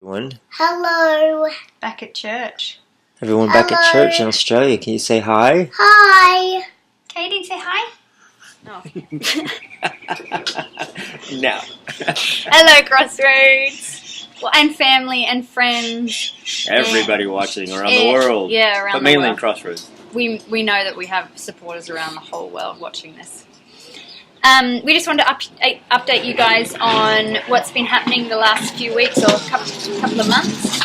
Everyone. Hello. Back at church. Everyone back at Hello. church in Australia. Can you say hi? Hi. Katie, say hi. Oh. No. Hello, Crossroads. Well, and family and friends. Everybody watching around the world. Yeah, around but the mainly in world. Crossroads. We know that we have supporters around the whole world watching this. We just wanted to update you guys on what's been happening the last few weeks or couple of months.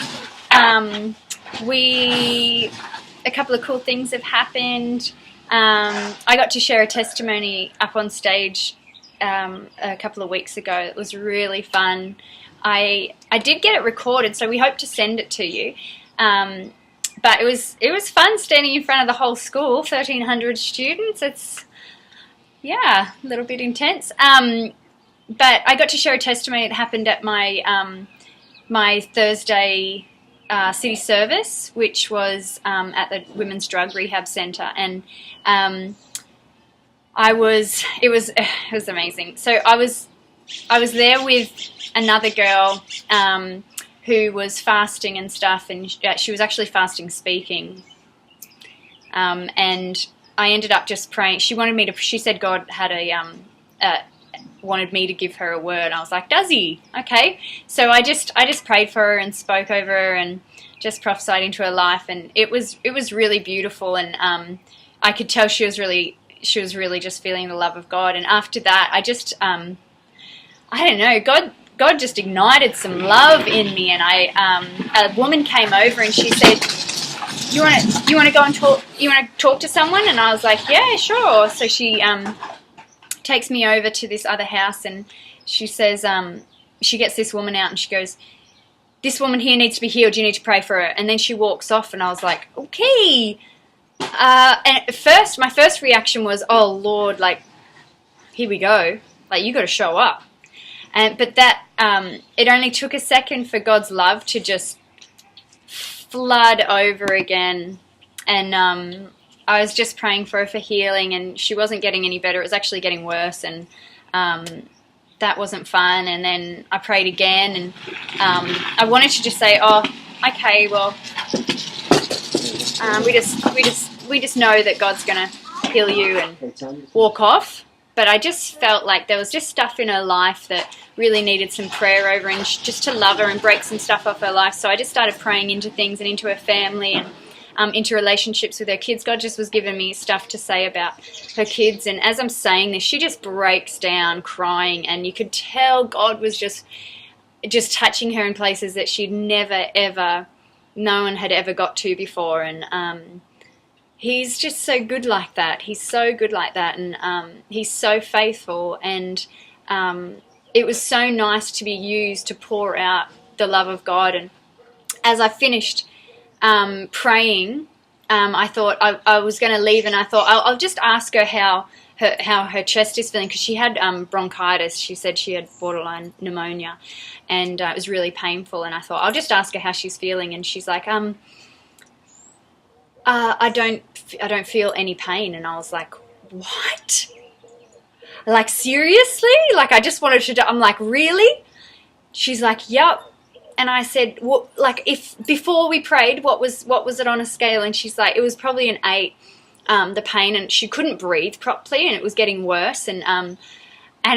A couple of cool things have happened. I got to share a testimony up on stage a couple of weeks ago. It was really fun. I did get it recorded, so we hope to send it to you. But it was fun standing in front of the whole school, 1,300 students. It's a little bit intense. But I got to share a testimony that happened at my my Thursday city service, which was at the Women's Drug Rehab Centre, and it was amazing. So I was there with another girl who was fasting and stuff, and she was actually fasting speaking, and I ended up just praying. She said God had wanted me to give her a word. I was like, does he? Okay. So I just prayed for her and spoke over her and just prophesied into her life, and it was really beautiful, and I could tell she was really just feeling the love of God. And after that, I just I don't know, God just ignited some love in me, and a woman came over and she said, you want to go and talk? You want to talk to someone? And I was like, yeah, sure. So she takes me over to this other house, and she says, she gets this woman out, and she goes, this woman here needs to be healed. You need to pray for her. And then she walks off, and I was like, okay. And at first, my first reaction was, oh Lord, like, here we go. Like, you got to show up. But that it only took a second for God's love to just flood over again, and I was just praying for her for healing, and she wasn't getting any better. It was actually getting worse, and that wasn't fun. And then I prayed again, and I wanted to just say, oh, okay, well, we just know that God's gonna heal you and walk off. But I just felt like there was just stuff in her life that really needed some prayer over, and just to love her and break some stuff off her life. So I just started praying into things and into her family and into relationships with her kids. God just was giving me stuff to say about her kids. And as I'm saying this, she just breaks down crying, and you could tell God was just touching her in places that she'd never, ever, no one had ever got to before. And He's just so good like that. He's so good like that, and he's so faithful. And it was so nice to be used to pour out the love of God. And as I finished praying, I thought I was going to leave, and I thought I'll just ask her how her chest is feeling, because she had bronchitis. She said she had borderline pneumonia, and it was really painful. And I thought I'll just ask her how she's feeling, and she's like, I don't feel any pain. And I was like, what? Like, seriously? Like, I just wanted to, I'm like, really? She's like, yep. And I said, well, like, if before we prayed, what was it on a scale? And she's like, it was probably an 8, the pain, and she couldn't breathe properly, and it was getting worse. And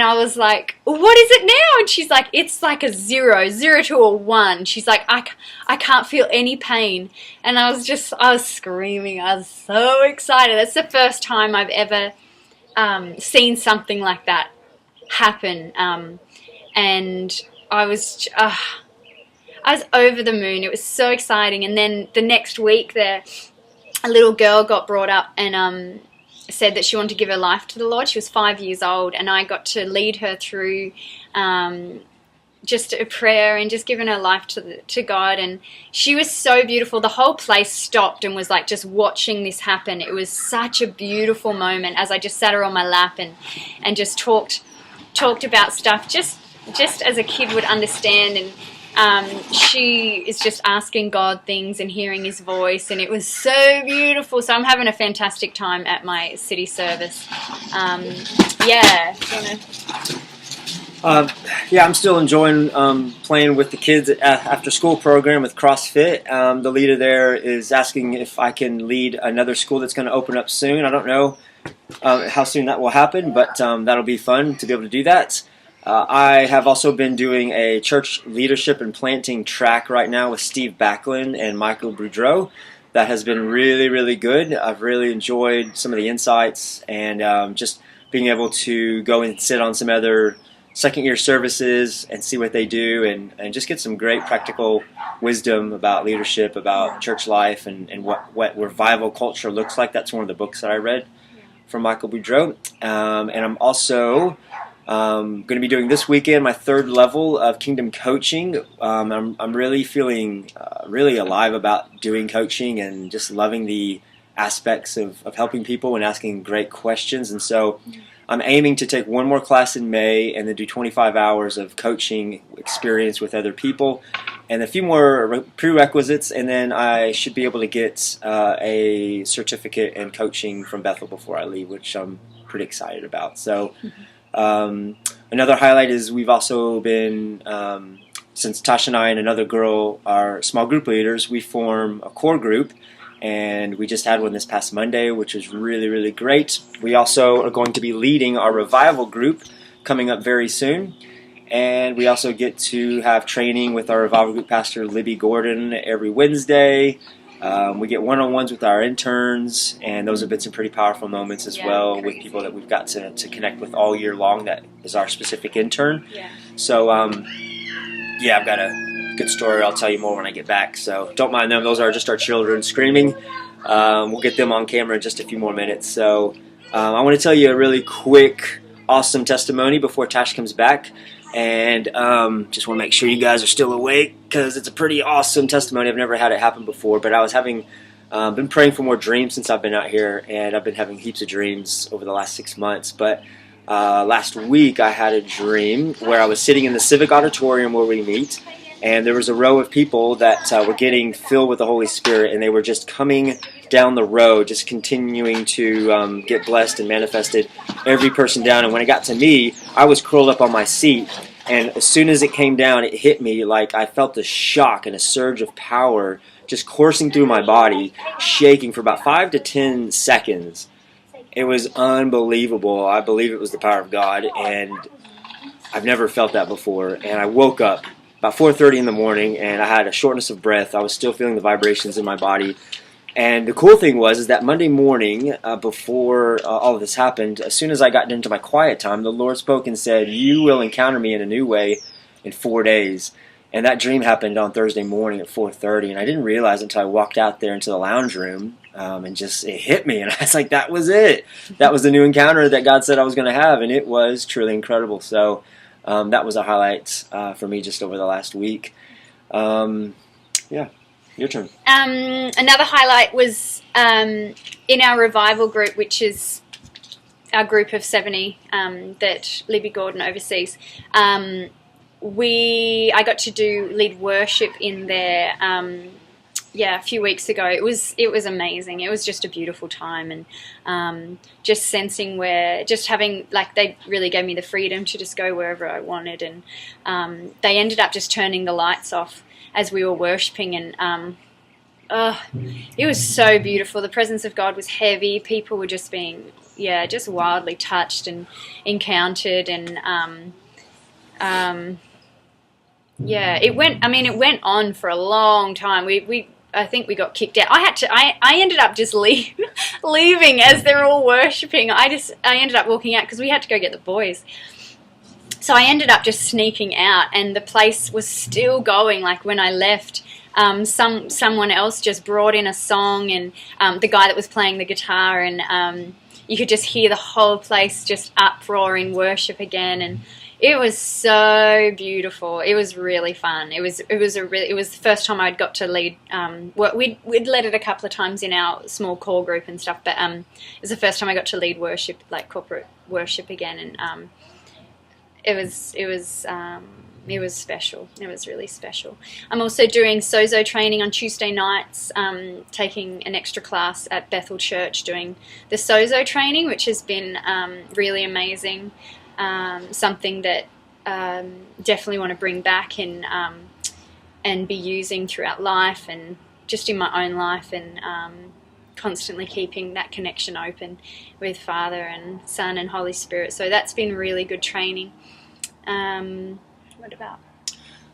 I was like, what is it now? And she's like, it's like a 0 to a 1. She's like, I can't feel any pain. And I was screaming. I was so excited. That's the first time I've ever seen something like that happen. And I was over the moon. It was so exciting. And then the next week a little girl got brought up and said that she wanted to give her life to the Lord. She was 5 years old, and I got to lead her through just a prayer and just giving her life to God. And she was so beautiful. The whole place stopped and was like just watching this happen. It was such a beautiful moment as I just sat her on my lap and just talked about stuff just as a kid would understand. And she is just asking God things and hearing his voice, and it was so beautiful. So I'm having a fantastic time at my city service. Yeah. Uh, yeah, I'm still enjoying playing with the kids at after school program with CrossFit. The leader there is asking if I can lead another school that's going to open up soon. I don't know how soon that will happen, but that'll be fun to be able to do that. I have also been doing a church leadership and planting track right now with Steve Backlund and Michael Boudreau. That has been really, really good. I've really enjoyed some of the insights and just being able to go and sit on some other second year services and see what they do and just get some great practical wisdom about leadership, about church life, and what revival culture looks like. That's one of the books that I read from Michael Boudreau. And I'm also going to be doing this weekend my third level of Kingdom Coaching. I'm really feeling really alive about doing coaching and just loving the aspects of helping people and asking great questions. And so I'm aiming to take one more class in May and then do 25 hours of coaching experience with other people and a few more prerequisites, and then I should be able to get a certificate in coaching from Bethel before I leave, which I'm pretty excited about. So another highlight is we've also been, since Tasha and I and another girl are small group leaders, we form a core group. And we just had one this past Monday, which was really, really great. We also are going to be leading our revival group coming up very soon. And we also get to have training with our revival group pastor, Libby Gordon, every Wednesday. We get one-on-ones with our interns, and those have been some pretty powerful moments as well crazy. with people that we've got to connect with all year long. That is our specific intern. Yeah. So, yeah, I've got a good story. I'll tell you more when I get back, so don't mind them. Those are just our children screaming. We'll get them on camera in just a few more minutes. So I want to tell you a really quick, awesome testimony before Tash comes back, and just want to make sure you guys are still awake because it's a pretty awesome testimony. I've never had it happen before, but I was having been praying for more dreams since I've been out here, and I've been having heaps of dreams over the last 6 months. But last week I had a dream where I was sitting in the Civic Auditorium where we meet, and there was a row of people that were getting filled with the Holy Spirit, and they were just coming down the road, just continuing to get blessed and manifested, every person down. And when it got to me, I was curled up on my seat, and as soon as it came down, it hit me like I felt a shock and a surge of power just coursing through my body, shaking for about 5 to 10 seconds. It was unbelievable. I believe it was the power of God, and I've never felt that before. And I woke up about 4:30 in the morning, and I had a shortness of breath. I was still feeling the vibrations in my body. And the cool thing was is that Monday morning, before all of this happened, as soon as I got into my quiet time, the Lord spoke and said, "You will encounter me in a new way in 4 days." And that dream happened on Thursday morning at 4:30, and I didn't realize until I walked out there into the lounge room, and just it hit me, and I was like, that was it. That was the new encounter that God said I was going to have, and it was truly incredible. So that was a highlight for me just over the last week. Yeah, your turn. Another highlight was in our revival group, which is our group of 70 that Libby Gordon oversees. I got to lead worship in there. A few weeks ago. It was amazing. It was just a beautiful time, and just sensing having, like, they really gave me the freedom to just go wherever I wanted, and they ended up just turning the lights off as we were worshiping, and it was so beautiful. The presence of God was heavy. People were just being, just wildly touched and encountered, and it went on for a long time. I think we got kicked out. I ended up just leaving as they're all worshiping. I ended up walking out because we had to go get the boys. So I ended up just sneaking out, and the place was still going. Like when I left, someone else just brought in a song, and the guy that was playing the guitar, and you could just hear the whole place just uproar in worship again, and it was so beautiful. It was really fun. It was the first time I'd got to lead. We'd led it a couple of times in our small core group and stuff, but it was the first time I got to lead worship, like corporate worship again, and it was special. It was really special. I'm also doing Sozo training on Tuesday nights, taking an extra class at Bethel Church doing the Sozo training, which has been really amazing. Something that definitely want to bring back and be using throughout life and just in my own life, and constantly keeping that connection open with Father and Son and Holy Spirit. So that's been really good training. What about?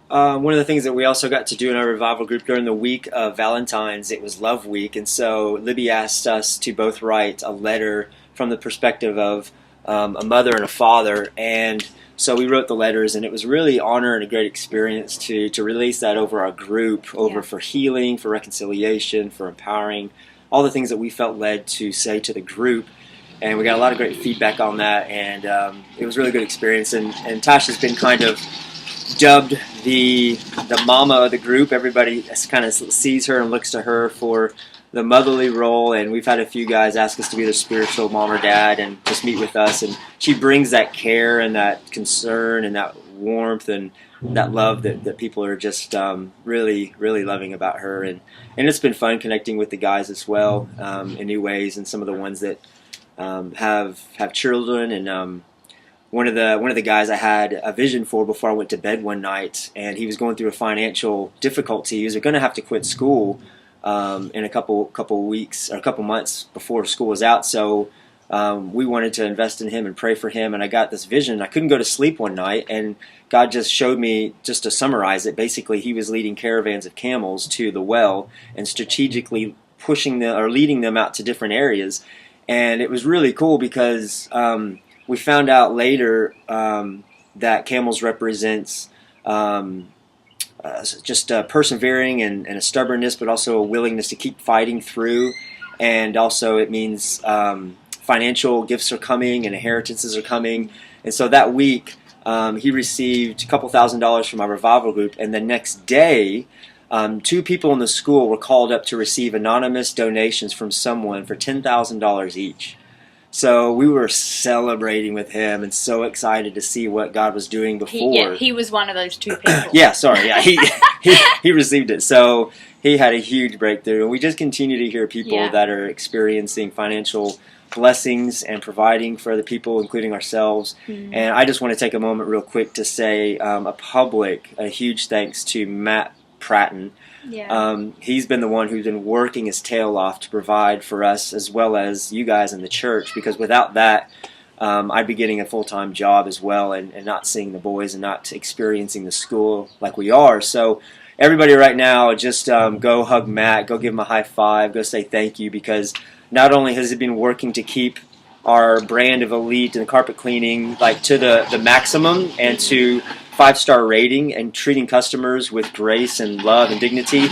One of the things that we also got to do in our revival group during the week of Valentine's, it was Love Week, and so Libby asked us to both write a letter from the perspective of a mother and a father, and so we wrote the letters, and it was really honor and a great experience to release that over our group, for healing, for reconciliation, for empowering, all the things that we felt led to say to the group. And we got a lot of great feedback on that, and it was a really good experience. And Tasha's been kind of dubbed the mama of the group. Everybody kind of sees her and looks to her for the motherly role, and we've had a few guys ask us to be their spiritual mom or dad and just meet with us, and she brings that care and that concern and that warmth and that love that people are just really, really loving about her, and it's been fun connecting with the guys as well in new ways, and some of the ones that have children. And one of the guys I had a vision for before I went to bed one night, and he was going through a financial difficulty. He was going to have to quit school in a couple weeks or a couple months before school was out. So we wanted to invest in him and pray for him. And I got this vision. I couldn't go to sleep one night, and God just showed me, just to summarize it, basically he was leading caravans of camels to the well and strategically leading them out to different areas. And it was really cool because we found out later that camels represents just persevering and a stubbornness, but also a willingness to keep fighting through. And also it means financial gifts are coming and inheritances are coming. And so that week he received a couple $1,000s from our revival group, and the next day 2 people in the school were called up to receive anonymous donations from someone for $10,000 each. So we were celebrating with him and so excited to see what God was doing before. He was one of those 2 people. He received it. So he had a huge breakthrough. And we just continue to hear people that are experiencing financial blessings and providing for other people, including ourselves. And I just want to take a moment real quick to say a huge thanks to Matt Pratton. He's been the one who's been working his tail off to provide for us as well as you guys in the church, because without that I'd be getting a full-time job as well and not seeing the boys and not experiencing the school like we are. So everybody right now, just go hug Matt, go give him a high five, go say thank you, because not only has he been working to keep our brand of elite and carpet cleaning like to the maximum and to 5-star rating and treating customers with grace and love and dignity,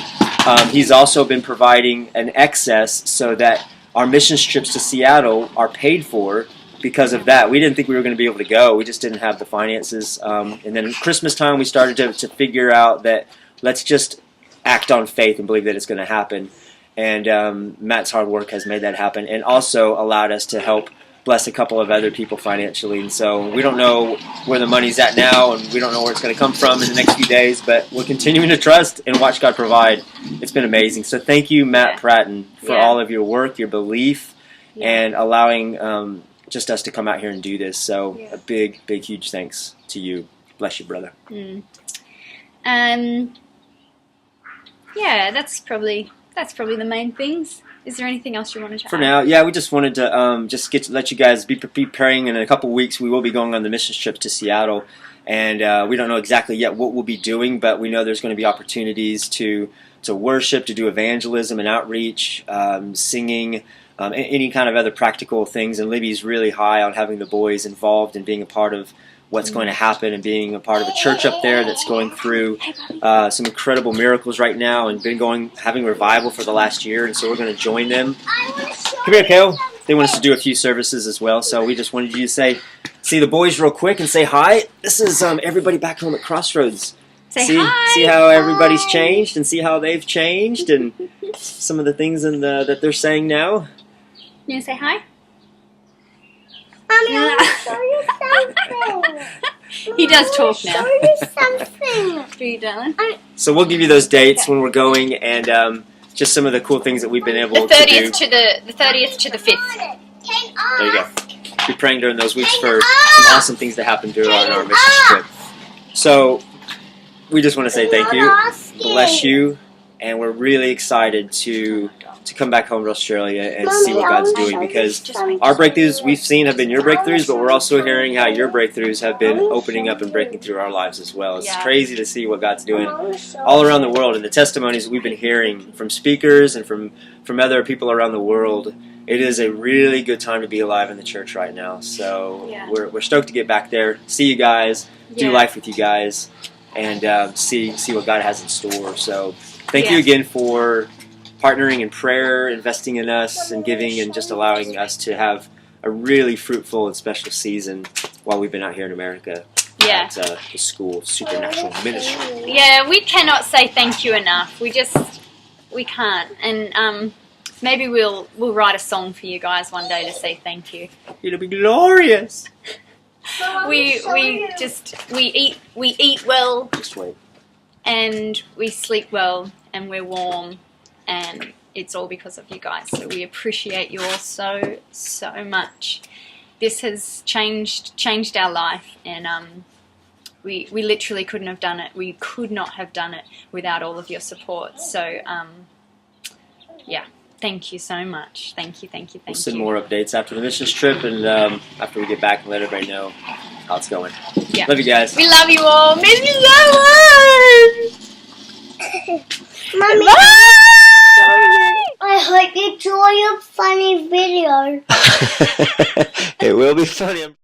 he's also been providing an excess so that our mission trips to Seattle are paid for because of that. We didn't think we were going to be able to go. We just didn't have the finances. And then at Christmas time we started to figure out that let's just act on faith and believe that it's going to happen. And Matt's hard work has made that happen and also allowed us to help bless a couple of other people financially. And so we don't know where the money's at now, and we don't know where it's going to come from in the next few days, but we're continuing to trust and watch God provide. It's been amazing. So thank you, Matt Pratton, for all of your work, your belief, and allowing just us to come out here and do this. So a big, huge thanks to you. Bless you, brother. That's probably the main things. Is there anything else you wanted to add? For now, we just wanted to let you guys be praying. In a couple weeks, we will be going on the mission trip to Seattle, and we don't know exactly yet what we'll be doing, but we know there's going to be opportunities to worship, to do evangelism and outreach, singing, any kind of other practical things. And Libby's really high on having the boys involved and being a part of what's going to happen and being a part of a church up there that's going through some incredible miracles right now and having revival for the last year. And so we're going to join them. Come here, Kale. They want us to do a few services as well. So we just wanted you to see the boys real quick and say hi. This is everybody back home at Crossroads. Say hi. See how everybody's changed and see how they've changed and some of the things that they're saying now. You want to say hi? Mommy, I want to show you something. He does talk now. Show you something. Do you, darling? So we'll give you those dates when we're going and just some of the cool things that we've been able to do. The 30th to the 5th. There you go. Be praying during those weeks for some awesome things to happen during our mission trip. So we just want to say thank I'm you, not asking. bless you, and we're really excited to come back home to Australia and see what God's doing, because our breakthroughs we've seen have been your breakthroughs, but we're also hearing how your breakthroughs have been opening up and breaking through our lives as well. It's Yeah. crazy to see what God's doing all around the world, and the testimonies that we've been hearing from speakers and from other people around the world. It is a really good time to be alive in the church right now. So Yeah. we're stoked to get back there, see you guys, do Yeah. life with you guys, and see what God has in store. So thank you Yeah. again for partnering in prayer, investing in us, and giving, and just allowing us to have a really fruitful and special season while we've been out here in America Yeah. at the school Supernatural Ministry. Yeah, we cannot say thank you enough. We can't. And maybe we'll write a song for you guys one day to say thank you. It'll be glorious. We eat well, Just wait. and we sleep well, and we're warm, and it's all because of you guys. So we appreciate you all so much. This has changed our life, and we literally couldn't have done it. We could not have done it without all of your support. So yeah, thank you so much. Thank you. We'll send more updates after the missions trip, and after we get back, and let everybody know how it's going. Yeah. Love you guys. We love you all. Miss you so much. Mommy, Bye. I hope you enjoy your funny video. It will be funny.